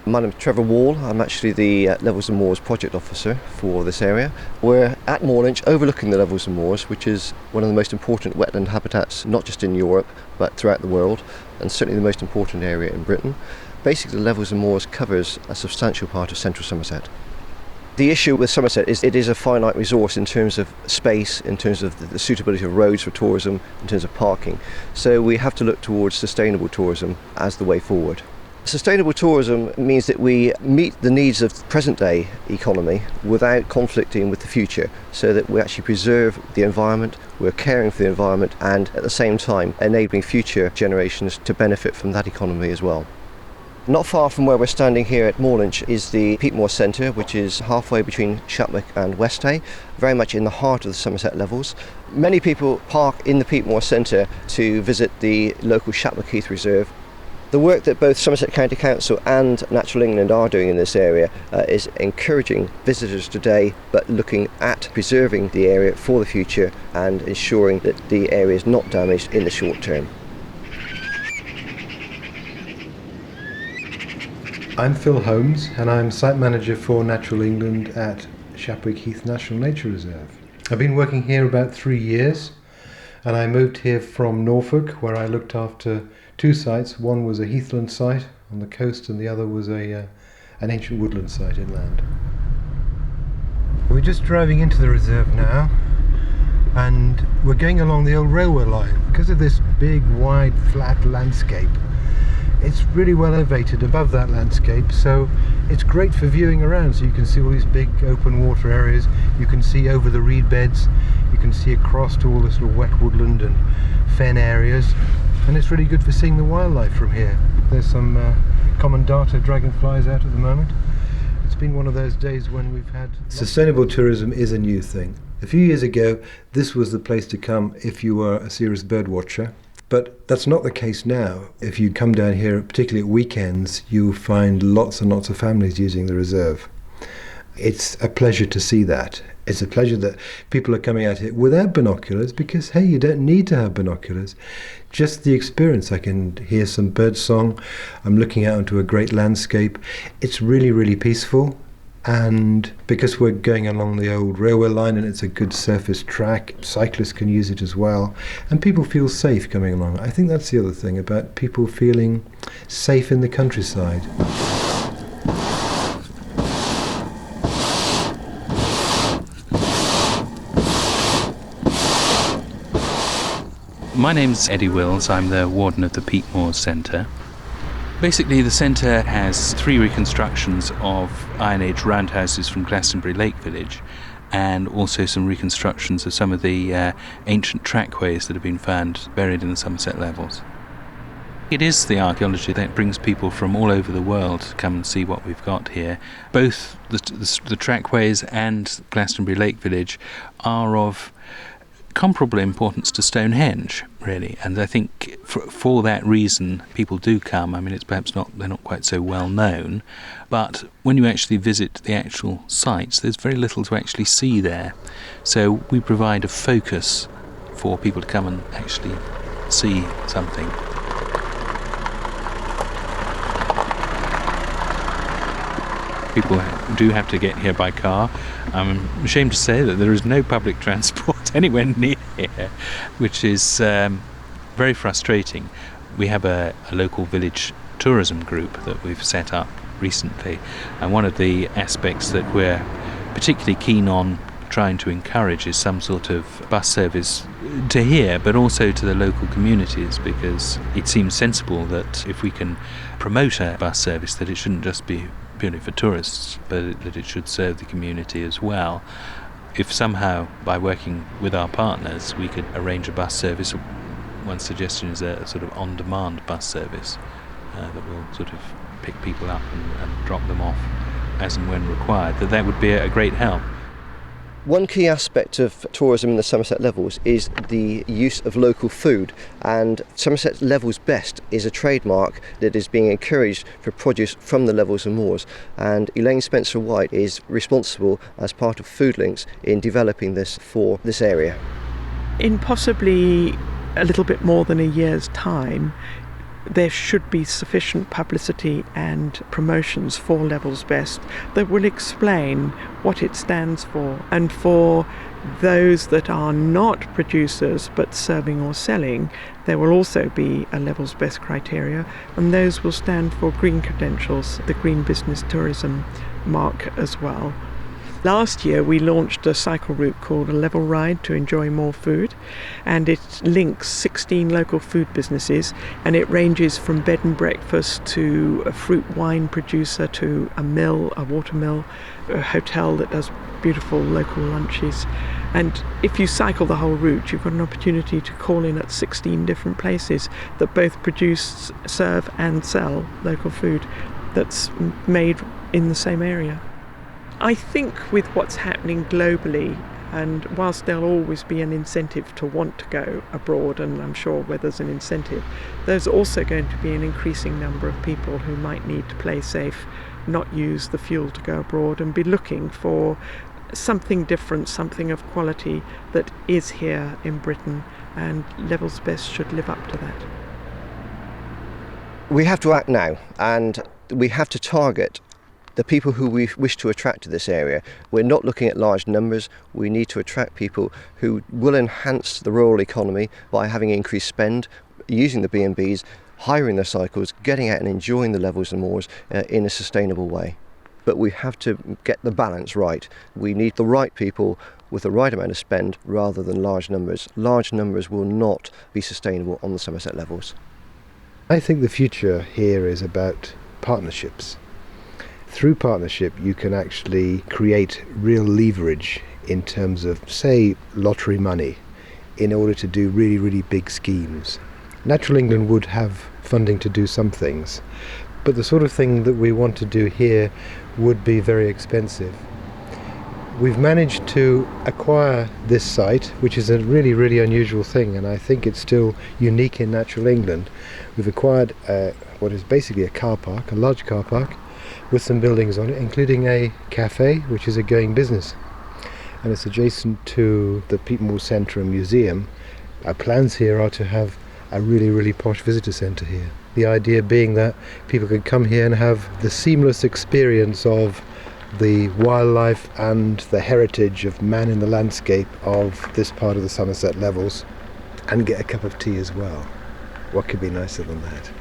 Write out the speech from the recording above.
My name is Trevor Wall. I'm actually the Levels and Moors project officer for this area. We're at Moorlinch overlooking the Levels and Moors, which is one of the most important wetland habitats, not just in Europe, but throughout the world, and certainly the most important area in Britain. Basically, the Levels and Moors covers a substantial part of central Somerset. The issue with Somerset is it is a finite resource in terms of space, in terms of the suitability of roads for tourism, in terms of parking. So we have to look towards sustainable tourism as the way forward. Sustainable tourism means that we meet the needs of the present-day economy without conflicting with the future, so that we actually preserve the environment, we're caring for the environment, and at the same time enabling future generations to benefit from that economy as well. Not far from where we're standing here at Moorlinch is the Peatmore Centre, which is halfway between Shapwick and Westhay, very much in the heart of the Somerset Levels. Many people park in the Peatmore Centre to visit the local Shapwick Heath Reserve. The work that both Somerset County Council and Natural England are doing in this area is encouraging visitors today, but looking at preserving the area for the future and ensuring that the area is not damaged in the short term. I'm Phil Holmes and I'm Site Manager for Natural England at Shapwick Heath National Nature Reserve. I've been working here about 3 years, and I moved here from Norfolk, where I looked after 2 sites. One was a heathland site on the coast and the other was an ancient woodland site inland. We're just driving into the reserve now, and we're going along the old railway line. Because of this big, wide, flat landscape, it's really well elevated above that landscape, so it's great for viewing around. So you can see all these big open water areas, you can see over the reed beds, you can see across to all this little wet woodland and fen areas, and it's really good for seeing the wildlife from here. There's some common darter dragonflies out at the moment. It's been one of those days when we've had... Sustainable tourism is a new thing. A few years ago, this was the place to come if you were a serious bird watcher. But that's not the case now. If you come down here, particularly at weekends, you'll find lots and lots of families using the reserve. It's a pleasure to see that. It's a pleasure that people are coming out here without binoculars, because, hey, you don't need to have binoculars. Just the experience. I can hear some bird song. I'm looking out into a great landscape. It's really, really peaceful. And because we're going along the old railway line and it's a good surface track, cyclists can use it as well, and people feel safe coming along. I think that's the other thing about people feeling safe in the countryside. My name's Eddie Wills. I'm the warden of the Peatmore Centre. Basically, the centre has 3 reconstructions of Iron Age roundhouses from Glastonbury Lake Village, and also some reconstructions of some of the ancient trackways that have been found buried in the Somerset Levels. It is the archaeology that brings people from all over the world to come and see what we've got here. Both the trackways and Glastonbury Lake Village are of comparable importance to Stonehenge, really, and I think for that reason people do come. I mean, it's perhaps they're not quite so well known, but when you actually visit the actual sites, there's very little to actually see there. So we provide a focus for people to come and actually see something. People do have to get here by car. I'm ashamed to say that there is no public transport anywhere near here, which is very frustrating. We have a local village tourism group that we've set up recently, and one of the aspects that we're particularly keen on trying to encourage is some sort of bus service to here, but also to the local communities, because it seems sensible that if we can promote a bus service, that it shouldn't just be purely for tourists, but that it should serve the community as well. If somehow, by working with our partners, we could arrange a bus service, one suggestion is a sort of on-demand bus service that will sort of pick people up and drop them off as and when required, that would be a great help. One key aspect of tourism in the Somerset Levels is the use of local food, and Somerset Levels Best is a trademark that is being encouraged for produce from the Levels and Moors, and Elaine Spencer-White is responsible as part of Food Links in developing this for this area. In possibly a little bit more than a year's time, there should be sufficient publicity and promotions for Levels Best that will explain what it stands for. And for those that are not producers but serving or selling, there will also be a Levels Best criteria, and those will stand for green credentials, the Green Business Tourism mark as well. Last year we launched a cycle route called a Level Ride to Enjoy More Food, and it links 16 local food businesses, and it ranges from bed and breakfast to a fruit wine producer to a mill, a water mill, a hotel that does beautiful local lunches. And if you cycle the whole route, you've got an opportunity to call in at 16 different places that both produce, serve and sell local food that's made in the same area. I think with what's happening globally, and whilst there'll always be an incentive to want to go abroad, and I'm sure where there's an incentive, there's also going to be an increasing number of people who might need to play safe, not use the fuel to go abroad, and be looking for something different, something of quality that is here in Britain, and Levels Best should live up to that. We have to act now, and we have to target the people who we wish to attract to this area. We're not looking at large numbers. We need to attract people who will enhance the rural economy by having increased spend, using the B&Bs, hiring their cycles, getting out and enjoying the Levels and Moors in a sustainable way. But we have to get the balance right. We need the right people with the right amount of spend rather than large numbers. Large numbers will not be sustainable on the Somerset Levels. I think the future here is about partnerships. Through partnership, you can actually create real leverage in terms of, say, lottery money in order to do really, really big schemes. Natural England would have funding to do some things, but the sort of thing that we want to do here would be very expensive. We've managed to acquire this site, which is a really, really unusual thing, and I think it's still unique in Natural England. We've acquired what is basically a car park, a large car park, with some buildings on it, including a cafe, which is a going business. And it's adjacent to the Petermore Centre and Museum. Our plans here are to have a really, really posh visitor centre here. The idea being that people can come here and have the seamless experience of the wildlife and the heritage of man in the landscape of this part of the Somerset Levels, and get a cup of tea as well. What could be nicer than that?